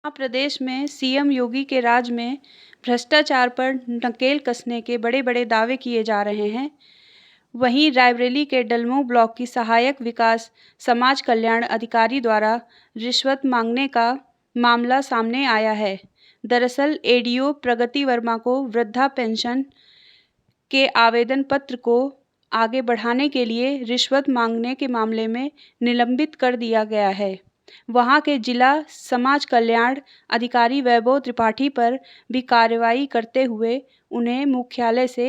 प्रदेश में सीएम योगी के राज में भ्रष्टाचार पर नकेल कसने के बड़े-बड़े दावे किए जा रहे हैं। वहीं रायबरेली के डलमऊ ब्लॉक की सहायक विकास समाज कल्याण अधिकारी द्वारा रिश्वत मांगने का मामला सामने आया है। दरअसल एडीओ प्रगति वर्मा को वृद्धा पेंशन के आवेदन पत्र को आगे बढ़ाने के लिए रिश्वत मांगने के मामले में निलंबित कर दिया गया है। वहां के जिला समाज कल्याण अधिकारी वैभव त्रिपाठी पर भी कार्रवाई करते हुए उन्हें मुख्यालय से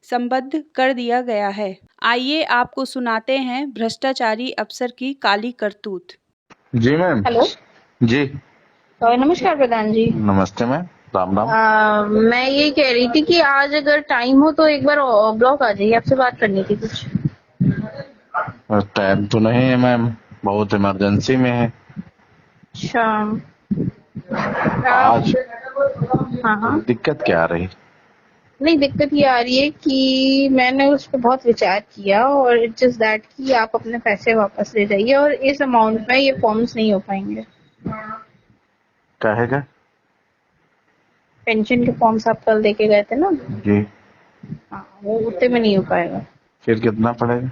संबद्ध कर दिया गया है। आइए आपको सुनाते हैं भ्रष्टाचारी अफसर की काली करतूत। जी मैम। हेलो। जी नमस्कार प्रधान जी। नमस्ते मैम। राम राम। मैं ये कह रही थी कि आज अगर टाइम हो तो एक बार ब्लॉक आ जाइए, आपसे बात करनी थी कुछ। टाइम तो नहीं है मैम, बहुत इमरजेंसी में है। अच्छा। आज हाँ। दिक्कत क्या आ रही? नहीं, दिक्कत ये आ रही है कि मैंने उस पर बहुत विचार किया और इट्स जस्ट दैट कि आप अपने पैसे वापस ले जाइए और इस अमाउंट में ये फॉर्म्स नहीं हो पाएंगे। कहेगा पेंशन के फॉर्म्स आप कल देके गए थे ना। जी। हाँ, वो उतने में नहीं हो पाएगा। फिर कितना पड़ेगा?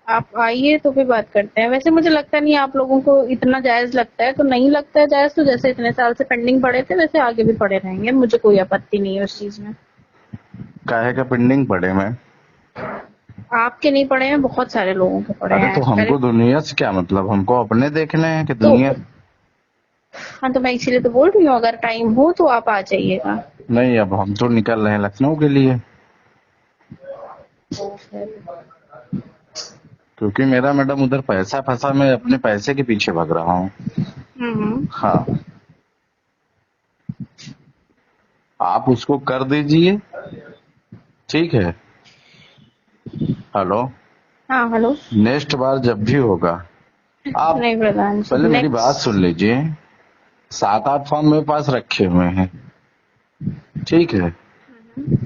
आप आइए तो फिर बात करते हैं। वैसे मुझे लगता नहीं आप लोगों को इतना जायज लगता है, तो नहीं लगता है जायज तो जैसे इतने साल से पेंडिंग पड़े थे वैसे आगे भी पड़े रहेंगे, मुझे कोई आपत्ति नहीं है उस चीज में। कहेगा पेंडिंग पड़े मैम? आपके नहीं पड़े हैं, बहुत सारे लोगों के पड़े अरे हैं। तो हमको दुनिया से क्या मतलब, हमको अपने देखने हैं कि तो दुनिया। हाँ, तो मैं इसीलिए तो बोल रही हूँ अगर टाइम हो तो आप आ जाइएगा। नहीं, अब हम तो निकल रहे हैं लखनऊ के लिए, तो फिर क्योंकि मेरा मैडम उधर पैसा फंसा, मैं अपने पैसे के पीछे भाग रहा हूँ। हाँ, आप उसको कर दीजिए, ठीक है? हेलो। हाँ हेलो। नेक्स्ट बार जब भी होगा आप नहीं प्रधान जी, पहले मेरी बात नेक्स्ट। सुन लीजिए। 7-8 फॉर्म मेरे पास रखे हुए हैं, ठीक है?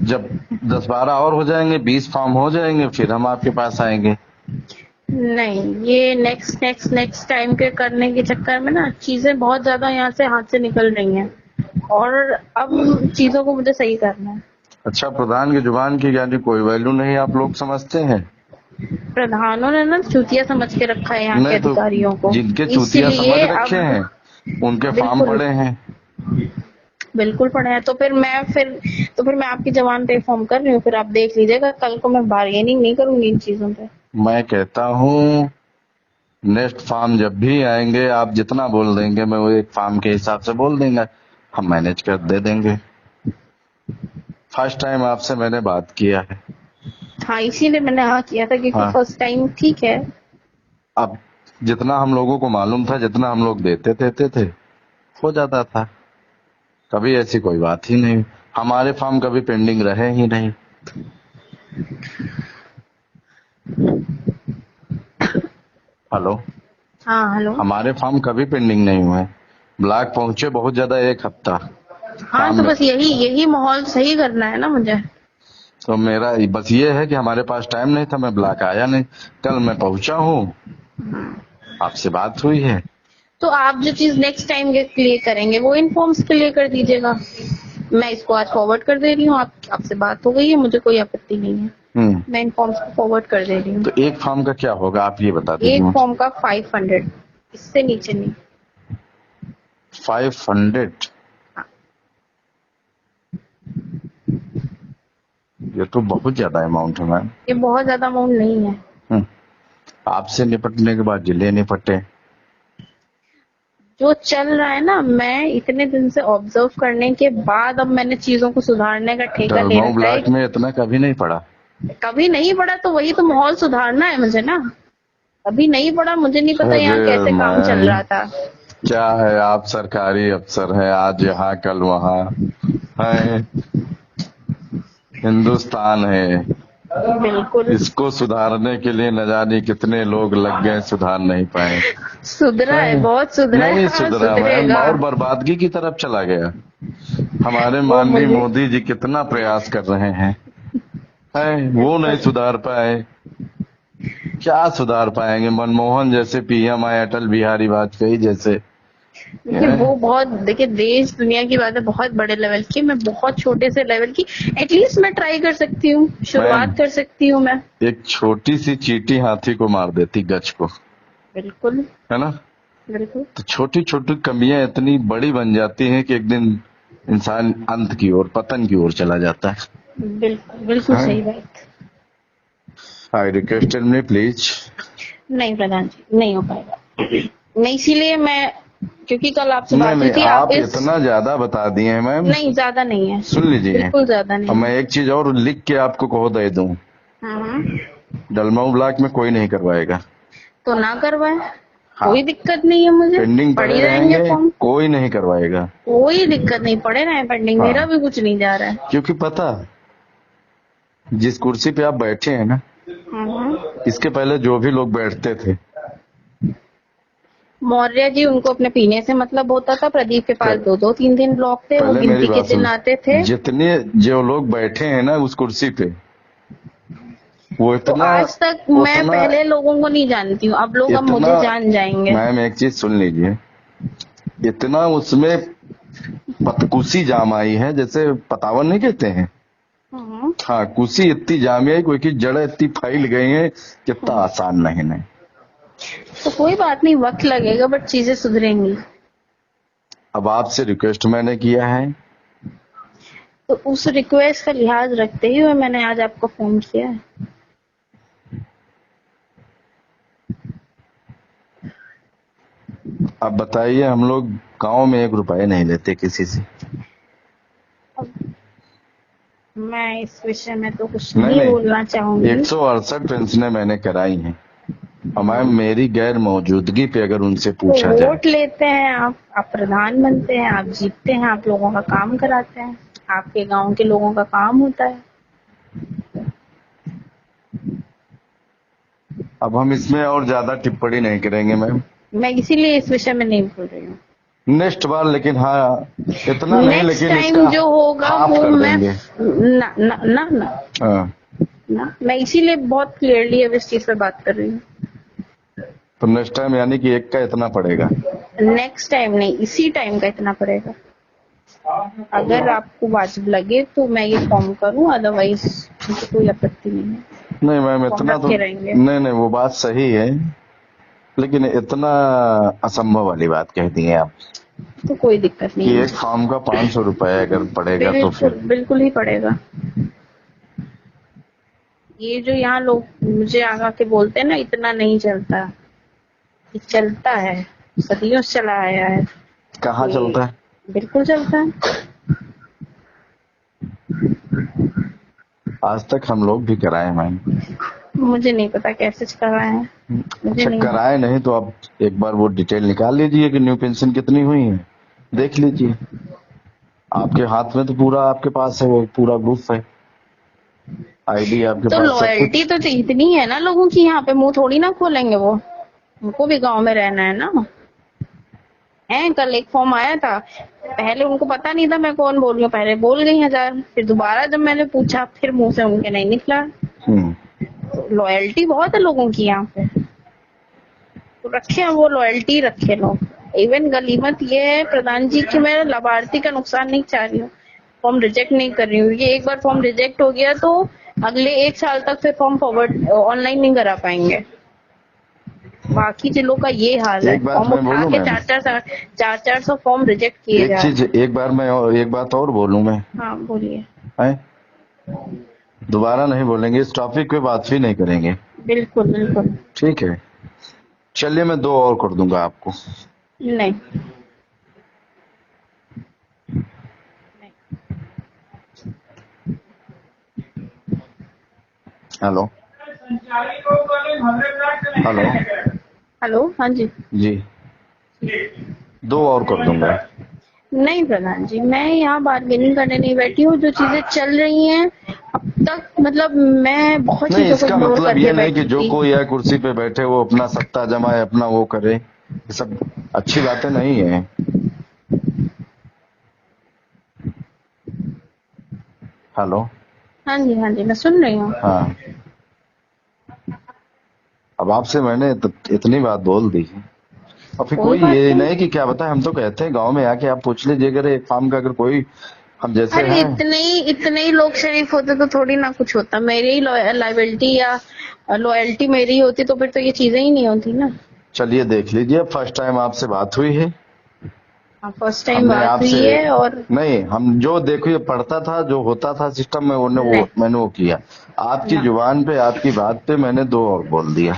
जब 10-12 और हो जाएंगे, 20 फॉर्म हो जाएंगे, फिर हम आपके पास आएंगे। नहीं, ये नेक्स्ट नेक्स्ट नेक्स्ट टाइम के करने के चक्कर में ना चीजें बहुत ज्यादा यहाँ से हाथ से निकल रही हैं और अब चीजों को मुझे सही करना है। अच्छा, प्रधान की जुबान की यानी कोई वैल्यू नहीं आप लोग समझते हैं? प्रधानों ने ना चूतिया समझ के रखा है यहाँ के नहीं तो अधिकारियों को, जिनके चूतिया समझ इसलिए रखे अब हैं उनके फॉर्म बिल्कुल पड़े हैं। बिल्कुल पड़े हैं। तो फिर मैं आपकी जबान पे फॉर्म कर रही हूँ, फिर आप देख लीजिएगा। कल को मैं बार्गेनिंग नहीं करूंगी इन चीजों पे। मैं कहता हूँ नेक्स्ट फॉर्म जब भी आएंगे आप जितना बोल देंगे मैं वो एक फॉर्म के हिसाब से बोल देंगे, हम मैनेज कर दे देंगे। फर्स्ट टाइम आपसे मैंने बात किया है। हाँ, इसीलिए मैंने हाँ किया था क्योंकि हाँ, फर्स्ट टाइम ठीक है। अब जितना हम लोगों को मालूम था, जितना हम लोग देते थे हो जाता था, कभी ऐसी कोई बात ही नहीं। हमारे फॉर्म कभी पेंडिंग रहे ही नहीं। हेलो। हाँ हेलो। हमारे फॉर्म कभी पेंडिंग नहीं हुए, ब्लॉक पहुंचे बहुत ज्यादा 1 हफ्ता हाँ, काम तो में। बस यही माहौल सही करना है ना मुझे। तो मेरा बस ये है कि हमारे पास टाइम नहीं था, मैं ब्लॉक आया नहीं। कल मैं पहुंचा हूँ, आपसे बात हुई है। तो आप जो चीज नेक्स्ट टाइम के लिए करेंगे वो इन फॉर्म्स के लिए कर दीजिएगा। मैं इसको आज फॉरवर्ड कर दे रही हूँ, आपसे बात हो गई है, मुझे कोई आपत्ति नहीं है। मैं इन फॉर्म्स को फॉरवर्ड कर दे रही हूँ। तो एक फॉर्म का क्या होगा आप ये बता दीजिए एक मुझे। फॉर्म का 500, इससे नीचे नहीं। 500? ये तो बहुत ज्यादा अमाउंट है मैम। ये बहुत ज्यादा अमाउंट नहीं है। आपसे निपटने के बाद जिले निपटे। जो चल रहा है ना, मैं इतने दिन से ऑब्जर्व करने के बाद अब मैंने चीजों को सुधारने का ठेका ले दलमऊ रखा है। ब्लॉक में इतना कभी नहीं पड़ा। कभी नहीं पड़ा तो वही तो माहौल सुधारना है मुझे ना। कभी नहीं पड़ा, मुझे नहीं पता यहाँ अरे कैसे काम चल रहा था। क्या है, आप सरकारी अफसर हैं, आज यहाँ कल वहाँ है। हिंदुस्तान है, बिल्कुल इसको सुधारने के लिए न जाने कितने लोग लग गए, सुधार नहीं पाए। सुधरा है, बहुत सुधरा है। नहीं हाँ, सुधरा मैम, सुधरेगा। और बर्बादगी की तरफ चला गया। हमारे वो माननीय मुझे मोदी जी कितना प्रयास कर रहे हैं, वो नहीं सुधार पाए। क्या सुधार पाएंगे? मनमोहन जैसे पीएम आए, अटल बिहारी वाजपेयी जैसे, देखिए वो बहुत, देखिए देश दुनिया की बात है, बहुत बड़े लेवल की, मैं बहुत छोटे से लेवल की, एटलीस्ट मैं ट्राई कर सकती हूँ, मैम शुरुआत कर सकती हूँ मैं। एक छोटी सी चींटी हाथी को मार देती, गज को, बिल्कुल है ना। बिल्कुल। तो छोटी छोटी कमियां इतनी बड़ी बन जाती हैं कि एक दिन इंसान अंत की ओर, पतन की ओर चला जाता है। बिल्कुल बिल्कुल सही बात। I request me please. नहीं प्रधान जी, नहीं हो पाएगा। नहीं, इसीलिए मैं, क्योंकि कल आपसे नहीं बात हुई नहीं, थी, आप आप इस, इतना ज्यादा बता दिए हैं मैम। नहीं ज्यादा नहीं है, सुन लीजिए, बिल्कुल ज्यादा अब नहीं मैं है। एक चीज और लिख के आपको कहो दे दूं, हाँ, डलमाऊ ब्लॉक में कोई नहीं करवाएगा। तो ना करवाए, हाँ, कोई दिक्कत नहीं है मुझे, पेंडिंग पड़ी पड़े रहेंगे रहेंगे, फॉर्म, कोई नहीं करवाएगा। कोई दिक्कत नहीं, पड़े रहे पेंडिंग, मेरा हाँ, भी कुछ नहीं जा रहा है। क्योंकि पता, जिस कुर्सी पे आप बैठे हैं ना, हाँ, इसके पहले जो भी लोग बैठते थे, मौर्य जी, उनको अपने पीने से मतलब होता था, प्रदीप के पास प- 2-2 3 दिन ब्लॉक थे, वो पहले मेरी गिनती के बात दिन सुन, आते थे। जितने जो लोग बैठे हैं ना उस कुर्सी पे, वो तो इतना आज तक मैं उतना पहले लोगों को नहीं जानती हूँ, अब लोग अब इतना, मुझे जान जाएंगे। मैम एक चीज सुन लीजिए, इतना उसमें पतकुसी जाम आई है, जैसे पतावन नहीं कहते हैं, हाँ, हाँ, कुसी इतनी जामी आई, कोई की जड़ इतनी फैल गई है, कितना आसान नहीं है। तो कोई बात नहीं, वक्त लगेगा बट चीजें सुधरेंगी। अब आपसे रिक्वेस्ट मैंने किया है, तो उस रिक्वेस्ट का लिहाज रखते हुए मैंने आज आपको फोन किया है। अब बताइए, हम लोग गांव में 1 रुपए नहीं लेते किसी से। अब मैं इस विषय में तो कुछ नहीं नहीं नहीं, बोलना चाहूंगी। 168 पेंशनें मैंने कराई हैं, और मैम मेरी गैर मौजूदगी पे अगर उनसे तो पूछा जाए, वोट लेते हैं आप प्रधान बनते हैं, आप जीतते हैं, आप लोगों का काम कराते हैं, आपके गांव के लोगों का काम होता है। अब हम इसमें और ज्यादा टिप्पणी नहीं करेंगे मैम, मैं इसीलिए इस विषय में नहीं बोल रही हूँ। नेक्स्ट बार, लेकिन हाँ, इतना नहीं, नेक्स्ट लेकिन टाइम इसका जो होगा हाफ वो कर मैं, देंगे। ना ना ना ना, हाँ, ना, मैं इसीलिए बहुत क्लियरली अब इस चीज पे बात कर रही हूँ। तो नेक्स्ट टाइम यानी कि 1 का इतना पड़ेगा। नेक्स्ट टाइम नहीं, इसी टाइम का इतना पड़ेगा। अगर आपको वाजिब लगे तो मैं ये फॉर्म करूँ, अदरवाइज मुझे कोई आपत्ति नहीं है, नहीं मैम, फॉर्म इतना तो रखे रहेंगे। नहीं नहीं, वो बात सही है, लेकिन इतना असंभव वाली बात कह दी है आप, तो कोई दिक्कत नहीं कि है, एक फॉर्म का 500 रुपए अगर पड़ेगा तो बिल्कुल फिर बिल्कुल ही पड़ेगा। ये जो यहाँ लोग मुझे आगा के बोलते हैं ना, इतना नहीं चलता, ये चलता है, सदियों से चला आया है। कहाँ ये चलता है। बिल्कुल चलता है। आज तक हम लोग भी कराए मैम। मुझे नहीं पता कैसे कराया है, मुझे अच्छा, नहीं। कराए नहीं तो आप एक बार वो डिटेल निकाल लीजिए कि न्यू पेंशन कितनी हुई है, देख लीजिए, आपके हाथ में तो पूरा, आपके पास है वो पूरा ग्रुप है, आईडी आपके तो पास सब लॉयल्टी कुछ। तो इतनी है ना लोगों की, यहाँ पे मुंह थोड़ी ना खोलेंगे वो, उनको भी गांव में रहना है ना। है, कल एक फॉर्म आया था, पहले उनको पता नहीं था मैं कौन बोल रही हूँ, पहले बोल गई 1000, फिर दोबारा जब मैंने पूछा फिर मुंह से उनके नहीं निकला। तो लॉयल्टी बहुत है लोगों की यहाँ पे, तो रखे वो लॉयल्टी, रखे लोग। इवन गलीमत ये है प्रधान जी कि मैं लाभार्थी का नुकसान नहीं चाह रही हूँ, फॉर्म रिजेक्ट नहीं कर रही हूँ, ये एक बार फॉर्म रिजेक्ट हो गया तो अगले 1 साल तक फिर फॉर्म फॉरवर्ड ऑनलाइन नहीं करा पाएंगे। बाकी जिलों का ये हाल है, एक बात फॉर्म मैं उठा बोलूं के मैम, 400 फॉर्म रिजेक्ट किए एक जा चीज, रहे हैं। एक बार मैं और एक बात और बोलूं मैं, हाँ बोलिए। है, दोबारा नहीं बोलेंगे, इस टॉपिक पे बात भी नहीं करेंगे, बिल्कुल बिल्कुल। ठीक है। चलिए मैं 2 और कर दूंगा आपको। नहीं, हेलो हेलो, हेलो, हाँ जी। जी, 2 और कर दूंगा। नहीं प्रधान जी, मैं यहाँ बार्गेनिंग करने नहीं बैठी हूँ, जो चीजें चल रही हैं अब तक, मतलब मैं बहुत नहीं, चीजों को इसका इग्नोर मतलब करके ये नहीं कि बैठी जो थी। कोई है कुर्सी पे बैठे वो अपना सत्ता जमाए, अपना वो करे, ये सब अच्छी बातें नहीं है। हेलो, हाँ जी हाँ जी, मैं सुन रही हूँ। हाँ, अब आपसे मैंने इतनी बात बोल दी है, और फिर कोई कोई बात ये नहीं। नहीं कि क्या बताए, हम तो कहते हैं गांव में आके आप पूछ लीजिए, अगर एक फार्म का अगर कोई हम जैसे अरे हैं। इतने ही लोग शरीफ होते तो थोड़ी ना कुछ होता, मेरी ही लाइबिलिटी या लॉयल्टी मेरी ही होती तो फिर तो ये चीजें ही नहीं होती ना। चलिए देख लीजिए, फर्स्ट टाइम आपसे बात हुई है, फर्स्ट टाइम हमने बात आपसे हुई है और नहीं, हम जो देखो ये पढ़ता था, जो होता था सिस्टम में, नहीं मैंने वो किया। आपकी ना, जुबान पे, आपकी बात पे मैंने दो और बोल दिया।